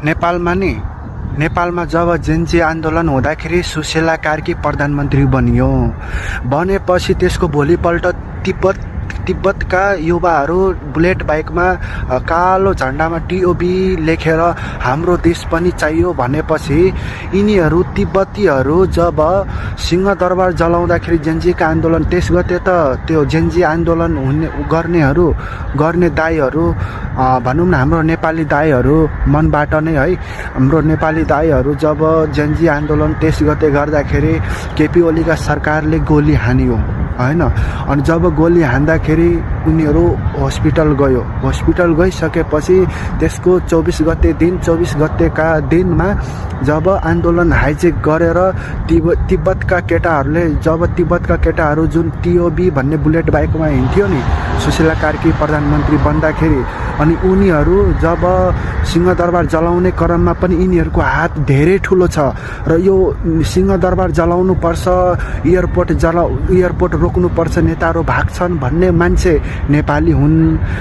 नेपालमा जब जेन्जी आन्दोलन हुँदाखेरि सुशीला कार्की प्रधानमन्त्री बनियो। बनेपछि त्यसको भोलिपल्ट तिब्बतका युवाहरू बुलेट बाइकमा कालो झन्डामा टिओबी लेखेर हाम्रो देश पनि चाहियो भनेपछि यिनीहरू तिब्बतीहरू जब सिंहदरबार जलाउँदाखेरि जेन्जीका आन्दोलन त्यस गते त त्यो जेन्जी आन्दोलन गर्ने दाइहरू भनौँ न हाम्रो नेपाली दाइहरू मनबाट नै है, हाम्रो नेपाली दाइहरू जब जेन्जी आन्दोलन त्यस गते गर्दाखेरि केपी ओलीका सरकारले गोली हान्यो हैन। अनि जब गोली हान्दाखेरि उनीहरू हस्पिटल गइसकेपछि त्यसको 24 गतेका दिनमा जब आन्दोलन हाइजेक गरेर तिब्बतका केटाहरू जुन टिओबी भन्ने बुलेट बाइकमा हिँड्थ्यो नि सुशीला कार्की प्रधानमन्त्री बन्दाखेरि, अनि उनीहरू जब सिंहदरबार जलाउने क्रममा पनि यिनीहरूको हात धेरै ठुलो छ र यो सिंहदरबार जलाउनु पर्छ, एयरपोर्ट रोक्नुपर्छ, नेताहरू भाग्छन् भन्ने मान्छे नेपाली हुन्।